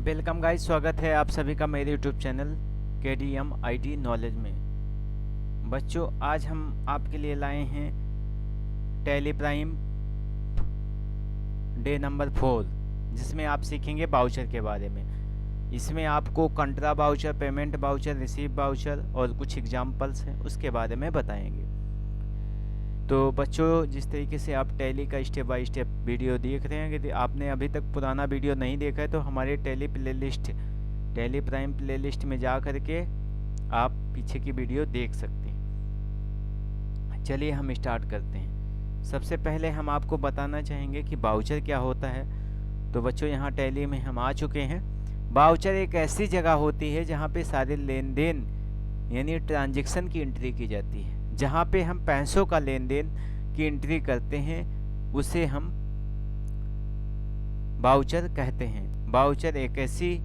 Welcome guys, स्वागत है आप सभी का मेरे YouTube channel KDM IT knowledge में। बच्चों, आज हम आपके लिए लाए हैं टैली प्राइम डे नंबर 4, जिसमें आप सीखेंगे बाउचर के बारे में। इसमें आपको contra voucher, payment voucher, receive voucher और कुछ एग्जाम्पल्स हैं उसके बारे में बताएंगे। तो बच्चों, जिस तरीके से आप टैली का स्टेप बाय स्टेप वीडियो देख रहे हैं, यदि आपने अभी तक पुराना वीडियो नहीं देखा है तो हमारे टैली प्राइम प्लेलिस्ट में जा करके आप पीछे की वीडियो देख सकते हैं। चलिए हम स्टार्ट करते हैं। सबसे पहले हम आपको बताना चाहेंगे कि बाउचर क्या होता है। तो बच्चों, यहाँ टैली में हम आ चुके हैं। बाउचर एक ऐसी जगह होती है जहाँ पे सारे लेन देन यानी ट्रांजैक्शन की एंट्री की जाती है। जहाँ पे हम पैसों का लेन देन की एंट्री करते हैं उसे हम बाउचर कहते हैं। बाउचर एक ऐसी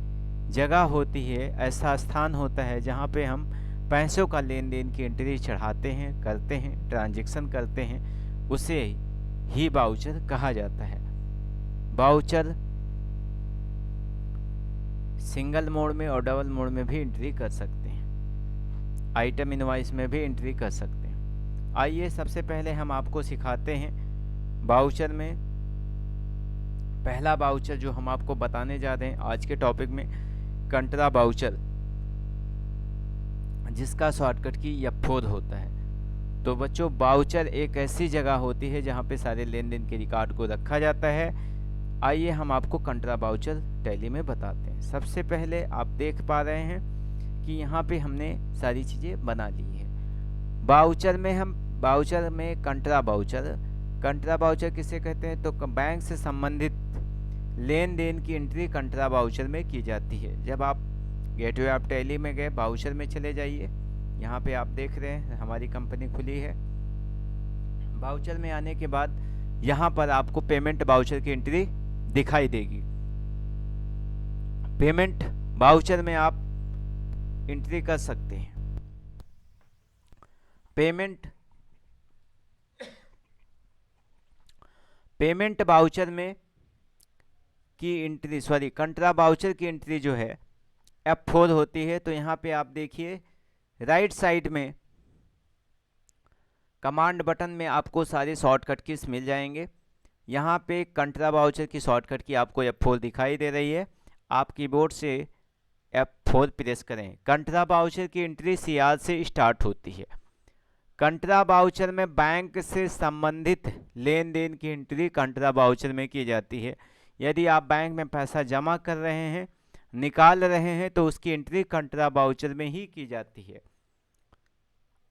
जगह होती है, ऐसा स्थान होता है जहाँ पे हम पैसों का लेन देन की एंट्री चढ़ाते हैं, करते हैं, ट्रांजैक्शन करते हैं, उसे ही बाउचर कहा जाता है। बाउचर सिंगल मोड में और डबल मोड में भी एंट्री कर सकते हैं, आइटम इनवॉइस में भी एंट्री कर सकते हैं। आइए सबसे पहले हम आपको सिखाते हैं बाउचर में। पहला बाउचर जो हम आपको बताने जा रहे हैं आज के टॉपिक में, कंट्रा बाउचर, जिसका शॉर्टकट की F4 होता है। तो बच्चों, बाउचर एक ऐसी जगह होती है जहां पे सारे लेन देन के रिकॉर्ड को रखा जाता है। आइए हम आपको कंट्रा बाउचर टैली में बताते हैं। सबसे पहले आप देख पा रहे हैं कि यहाँ पे हमने सारी चीज़ें बना ली है। बाउचर में कंट्रा बाउचर किसे कहते हैं? तो बैंक से संबंधित लेन देन की एंट्री कंट्रा बाउचर में की जाती है। जब आप गेटवे ऑफ टैली में गए, बाउचर में चले जाइए। यहाँ पे आप देख रहे हैं हमारी कंपनी खुली है। बाउचर में आने के बाद यहाँ पर आपको पेमेंट बाउचर की एंट्री दिखाई देगी। पेमेंट बाउचर में आप एंट्री कर सकते हैं। पेमेंट बाउचर में की एंट्री कंट्रा बाउचर की एंट्री जो है F4 होती है। तो यहाँ पे आप देखिए राइट साइड में कमांड बटन में आपको सारे शॉर्टकट कीज मिल जाएंगे। यहाँ पे कंट्रा बाउचर की शॉर्टकट की आपको F4 दिखाई दे रही है। आप कीबोर्ड से F4 प्रेस करें। कंट्रा बाउचर की एंट्री CR से स्टार्ट होती है। कंट्रा बाउचर में बैंक से संबंधित लेन देन की एंट्री कंट्रा बाउचर में की जाती है। यदि आप बैंक में पैसा जमा कर रहे हैं, निकाल रहे हैं, तो उसकी एंट्री कंट्रा बाउचर में ही की जाती है।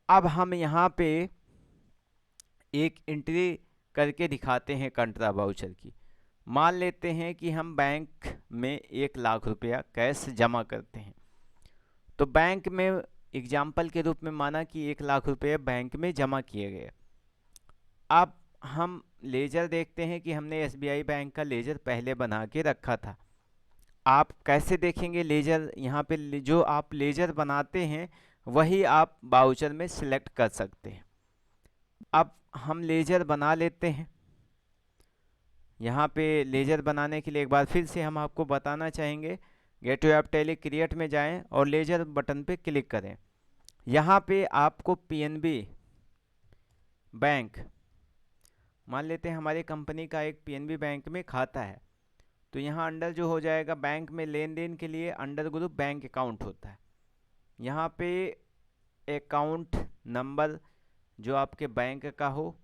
अब हम यहाँ पे एक एंट्री करके दिखाते हैं कंट्रा बाउचर की। मान लेते हैं कि हम बैंक में 1 लाख रुपया कैश जमा करते हैं। तो बैंक में एग्जाम्पल के रूप में माना कि 1 लाख रुपये बैंक में जमा किए गए। अब हम लेजर देखते हैं कि हमने SBI बैंक का लेजर पहले बना के रखा था। आप कैसे देखेंगे लेजर? यहाँ पे जो आप लेजर बनाते हैं वही आप बाउचर में सिलेक्ट कर सकते हैं। अब हम लेजर बना लेते हैं। यहाँ पे लेजर बनाने के लिए एक बार फिर से हम आपको बताना चाहेंगे, गेटवे ऑफ टैली क्रिएट में जाएं और लेजर बटन पे क्लिक करें। यहाँ पे आपको PNB बैंक, मान लेते हैं हमारी कंपनी का एक PNB बैंक में खाता है। तो यहाँ अंडर जो हो जाएगा बैंक में लेन देन के लिए अंडर ग्रुप बैंक अकाउंट होता है। यहाँ पे अकाउंट नंबर जो आपके बैंक का हो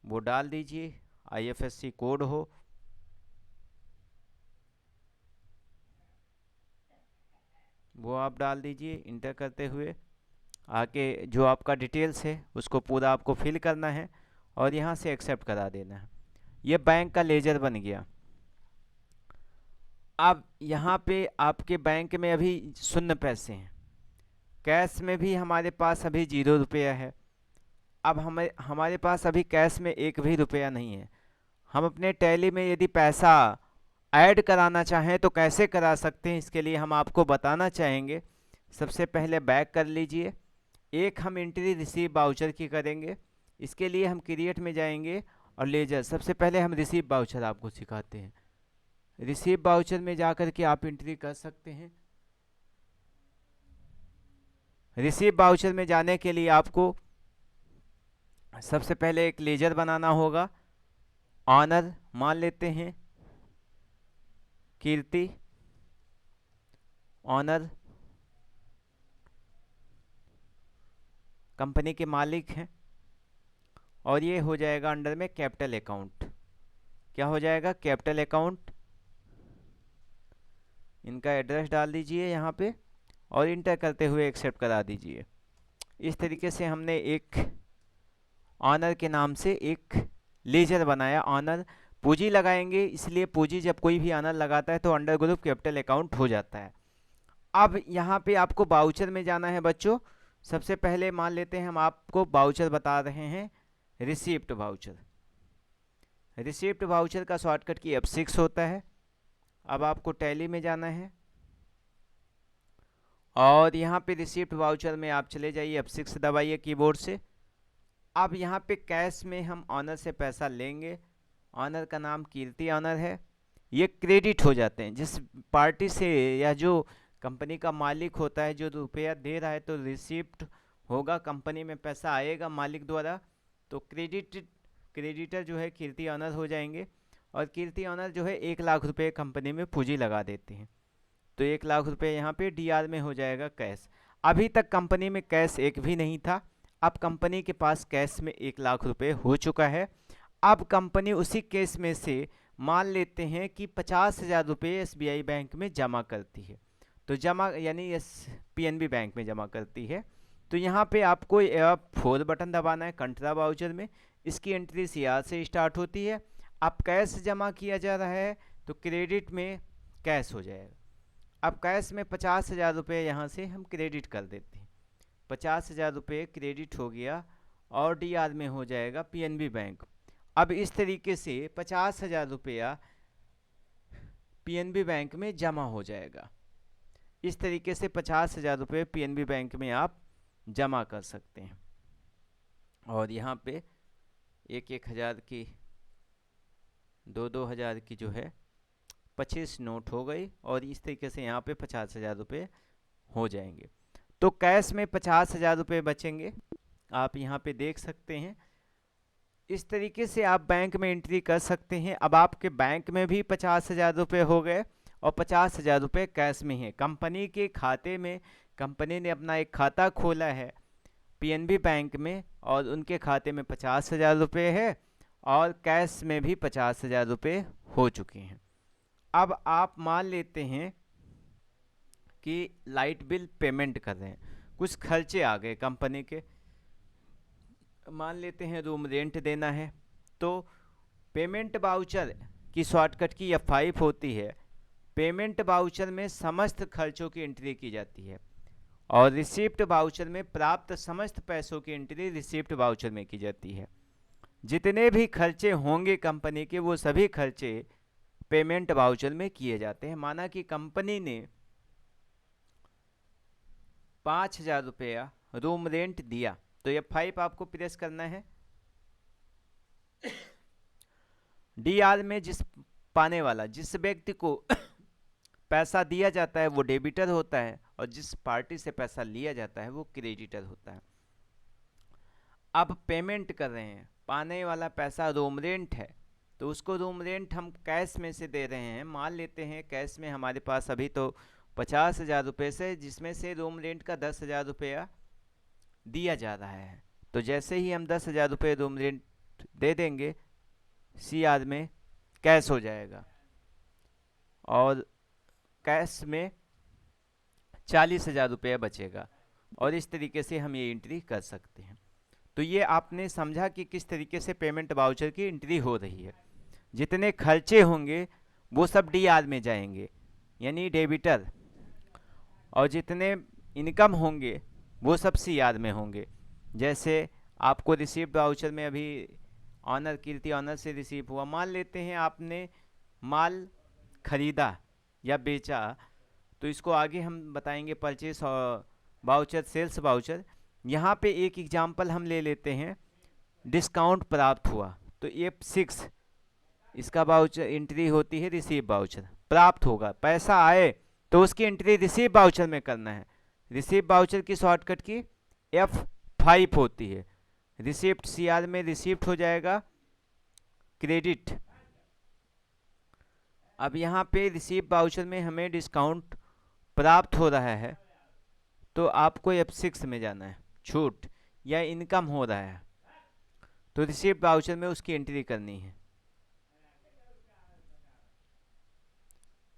वो डाल दीजिए, IFSC कोड हो, वो आप डाल दीजिए। इंटर करते हुए आके जो आपका डिटेल्स है उसको पूरा आपको फिल करना है और यहाँ से एक्सेप्ट करा देना है। ये बैंक का लेजर बन गया। अब यहाँ पे आपके बैंक में अभी 0 पैसे हैं, कैश में भी हमारे पास अभी 0 रुपया है। अब हमारे पास अभी कैश में 1 भी रुपया नहीं है। हम अपने टैली में यदि पैसा ऐड कराना चाहें तो कैसे करा सकते हैं, इसके लिए हम आपको बताना चाहेंगे। सबसे पहले बैक कर लीजिए। एक हम एंट्री रिसीव बाउचर की करेंगे। इसके लिए हम क्रिएट में जाएंगे और लेजर, सबसे पहले हम रिसीव बाउचर आपको सिखाते हैं। रिसीव वाउचर में जाकर के आप एंट्री कर सकते हैं। रिसीव वाउचर में जाने के लिए आपको सबसे पहले एक लेजर बनाना होगा। ऑनर मान लेते हैं कीर्ति, ऑनर कंपनी के मालिक हैं, और ये हो जाएगा अंडर में कैपिटल अकाउंट। क्या हो जाएगा? Capital account. इनका एड्रेस डाल दीजिए यहाँ पे और इंटर करते हुए एक्सेप्ट करा दीजिए। इस तरीके से हमने एक ऑनर के नाम से एक लेजर बनाया। ऑनर पूंजी लगाएंगे, इसलिए पूंजी जब कोई भी ऑनर लगाता है तो अंडर ग्रुप कैपिटल अकाउंट हो जाता है। अब यहाँ पे आपको वाउचर में जाना है बच्चों। सबसे पहले मान लेते हैं हम आपको वाउचर बता रहे हैं, रिसीप्ट वाउचर। रिसीप्ट वाउचर का शॉर्टकट की F6 होता है। अब आपको टैली में जाना है और यहाँ पे रिसीप्ट वाउचर में आप चले जाइए, F6 दबाइए कीबोर्ड से। अब यहाँ पे कैश में हम ऑनर से पैसा लेंगे। ऑनर का नाम कीर्ति ऑनर है। ये क्रेडिट हो जाते हैं जिस पार्टी से या जो कंपनी का मालिक होता है जो रुपया दे रहा है, तो रिसिप्ट होगा, कंपनी में पैसा आएगा मालिक द्वारा, तो क्रेडिटर जो है कीर्ति ऑनर हो जाएंगे। और कीर्ति ऑनर जो है 1 लाख रुपए कंपनी में पूंजी लगा देते हैं, तो 1 लाख रुपए यहाँ पे DR में हो जाएगा कैश। अभी तक कंपनी में कैश एक भी नहीं था, अब कंपनी के पास कैश में 1 लाख रुपए हो चुका है। अब कंपनी उसी केस में से मान लेते हैं कि 50,000 रुपये SBI बैंक में जमा करती है, तो जमा यानी PNB बैंक में जमा करती है। तो यहाँ पे आपको F4 बटन दबाना है कंट्रा वाउचर में। इसकी एंट्री CR से स्टार्ट होती है। अब कैश जमा किया जा रहा है तो क्रेडिट में कैश हो जाएगा। अब कैश में 50,000 रुपये यहाँ से हम क्रेडिट कर देते हैं। 50,000 रुपये क्रेडिट हो गया और DR में हो जाएगा PNB बैंक। अब इस तरीके से 50,000 रुपया PNB बैंक में जमा हो जाएगा। इस तरीके से 50,000 रुपये PNB बैंक में आप जमा कर सकते हैं। और यहाँ पे 1-1 हज़ार की, 2-2 हज़ार की जो है 25 नोट हो गई, और इस तरीके से यहाँ पे 50,000 रुपये हो जाएंगे। तो कैश में 50,000 रुपये बचेंगे, आप यहाँ पे देख सकते हैं। इस तरीके से आप बैंक में एंट्री कर सकते हैं। अब आपके बैंक में भी 50,000 रुपये हो गए और 50,000 रुपये कैश में है कंपनी के खाते में। कंपनी ने अपना एक खाता खोला है PNB बैंक में और उनके खाते में 50,000 रुपये है और कैश में भी 50,000 रुपये हो चुके हैं। अब आप मान लेते हैं कि लाइट बिल पेमेंट कर रहे हैं, कुछ खर्चे आ गए कंपनी के, मान लेते हैं रूम रेंट देना है, तो पेमेंट वाउचर की शॉर्टकट की F5 होती है। पेमेंट वाउचर में समस्त खर्चों की एंट्री की जाती है और रिसिप्ट वाउचर में प्राप्त समस्त पैसों की एंट्री रिसिप्ट वाउचर में की जाती है। जितने भी खर्चे होंगे कंपनी के, वो सभी खर्चे पेमेंट वाउचर में किए जाते हैं। माना कि कंपनी ने 5,000 रुपया रूम रेंट दिया, तो F5 आपको प्रेस करना है। DR में पाने वाला जिस व्यक्ति को पैसा दिया जाता है वो डेबिटर होता है और जिस पार्टी से पैसा लिया जाता है वो क्रेडिटर होता है। अब पेमेंट कर रहे हैं, पाने वाला पैसा रूम रेंट है, तो उसको रूम रेंट हम कैश में से दे रहे हैं। मान लेते हैं कैश में हमारे पास अभी तो 50,000 रुपये से, जिसमें से रूम रेंट का 10,000 रुपया दिया जा रहा है। तो जैसे ही हम 10,000 रुपये रूम रेंट दे देंगे, CR में कैश हो जाएगा और कैश में 40,000 रुपया बचेगा, और इस तरीके से हम ये एंट्री कर सकते हैं। तो ये आपने समझा कि किस तरीके से पेमेंट वाउचर की एंट्री हो रही है। जितने खर्चे होंगे वो सब DR में जाएंगे यानी डेबिटर, और जितने इनकम होंगे वो सब CR में होंगे। जैसे आपको रिसीव्ड वाउचर में अभी ऑनर कीर्ति ऑनर से रिसीव हुआ, मान लेते हैं आपने माल खरीदा या बेचा, तो इसको आगे हम बताएंगे परचेस और वाउचर, सेल्स वाउचर। यहाँ पे एक एग्जांपल हम ले लेते हैं, डिस्काउंट प्राप्त हुआ, तो F6 इसका वाउचर एंट्री होती है रिसीव वाउचर। प्राप्त होगा, पैसा आए तो उसकी एंट्री रिसीव वाउचर में करना है। रिसीव वाउचर की शॉर्टकट की F5 होती है। रिसिप्ट CR में रिसिप्ट हो जाएगा क्रेडिट। अब यहाँ पे रिसीव वाउचर में हमें डिस्काउंट प्राप्त हो रहा है तो आपको F6 में जाना है, छूट या इनकम हो रहा है तो रिसीव वाउचर में उसकी एंट्री करनी है।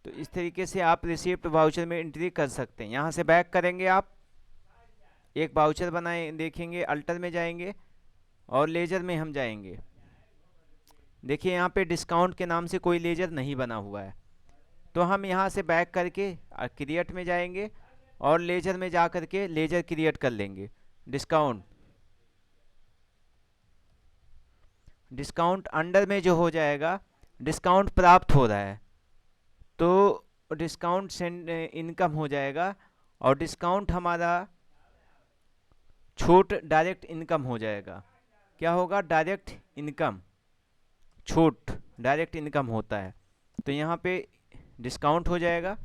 तो इस तरीके से आप रिसीप्ट वाउचर में एंट्री कर सकते हैं। यहाँ से बैक करेंगे, आप एक वाउचर बनाए देखेंगे, अल्टर में जाएंगे और लेजर में हम जाएंगे। देखिए यहाँ पे डिस्काउंट के नाम से कोई लेजर नहीं बना हुआ है, तो हम यहाँ से बैक करके क्रिएट में जाएंगे और लेजर में जा करके लेजर क्रिएट कर लेंगे। डिस्काउंट अंडर में जो हो जाएगा, डिस्काउंट प्राप्त हो रहा है तो डिस्काउंट इनकम हो जाएगा और डिस्काउंट हमारा छूट डायरेक्ट इनकम हो जाएगा। क्या होगा? डायरेक्ट इनकम, छूट डायरेक्ट इनकम होता है, तो यहाँ पे डिस्काउंट हो जाएगा।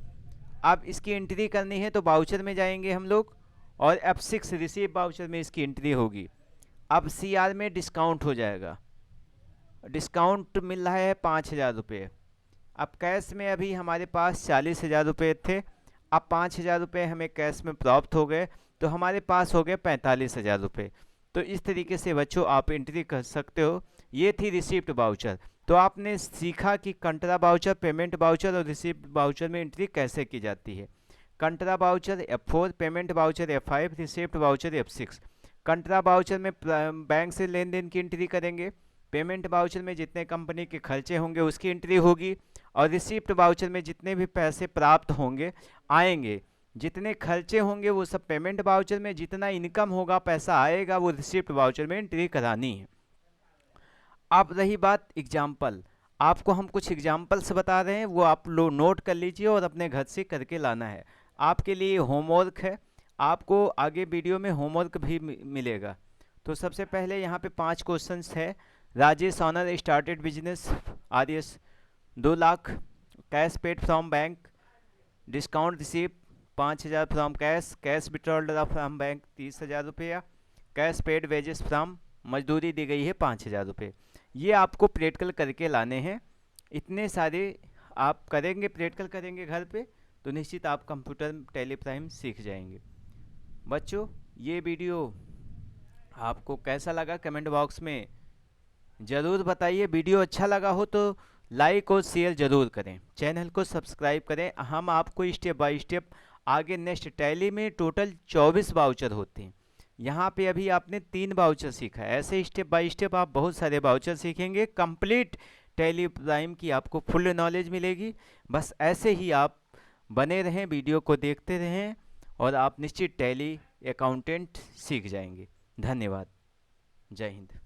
अब इसकी एंट्री करनी है तो वाउचर में जाएंगे हम लोग और F6 रिसीव वाउचर में इसकी एंट्री होगी। अब CR में डिस्काउंट हो जाएगा, डिस्काउंट मिल रहा है 5,000 रुपये। अब कैश में अभी हमारे पास 40,000 रुपये थे, अब 5,000 रुपये हमें कैश में प्राप्त हो गए तो हमारे पास हो गए 45,000 रुपये। तो इस तरीके से बच्चों आप एंट्री कर सकते हो। ये थी रिसिप्ट वाउचर। तो आपने सीखा कि कंट्रा वाउचर, पेमेंट वाउचर और रिसिप्ट वाउचर में एंट्री कैसे की जाती है। Contra voucher F4, payment voucher F5, receipt voucher F6। Contra voucher में बैंक से लेन देन की एंट्री करेंगे, पेमेंट वाउचर में जितने कंपनी के खर्चे होंगे उसकी एंट्री होगी और रिसिप्ट वाउचर में जितने भी पैसे प्राप्त होंगे आएंगे, जितने खर्चे होंगे वो सब पेमेंट वाउचर में, जितना इनकम होगा पैसा आएगा वो रिसिप्ट वाउचर में एंट्री करानी है। अब रही बात एग्जाम्पल, आपको हम कुछ एग्जाम्पल्स बता रहे हैं, वो आप लोग नोट कर लीजिए और अपने घर से करके लाना है। आपके लिए होमवर्क है, आपको आगे वीडियो में होमवर्क भी मिलेगा। तो सबसे पहले यहाँ पे 5 क्वेश्चंस है। Rajesh owner started business RS 2 lakh, cash paid from bank, discount receive 5,000 from cash, cash withdrawal from bank 30,000 रुपया, कैश पेड वेजेस फ्रॉम, मजदूरी दी गई है 5,000 रुपये। ये आपको प्रैक्टिकल करके लाने हैं। इतने सारे आप करेंगे, प्रैक्टिकल करेंगे घर पे तो निश्चित आप कंप्यूटर टेलीप्राइम सीख जाएंगे। बच्चों ये वीडियो आपको कैसा लगा कमेंट बॉक्स में ज़रूर बताइए। वीडियो अच्छा लगा हो तो लाइक और शेयर ज़रूर करें, चैनल को सब्सक्राइब करें। हम आपको स्टेप बाय स्टेप आगे नेक्स्ट टैली में टोटल 24 वाउचर होते हैं, यहाँ पे अभी आपने 3 वाउचर सीखा है। ऐसे स्टेप बाय स्टेप आप बहुत सारे वाउचर सीखेंगे, कंप्लीट टैली प्राइम की आपको फुल नॉलेज मिलेगी। बस ऐसे ही आप बने रहें, वीडियो को देखते रहें और आप निश्चित टैली अकाउंटेंट सीख जाएंगे। धन्यवाद, जय हिंद।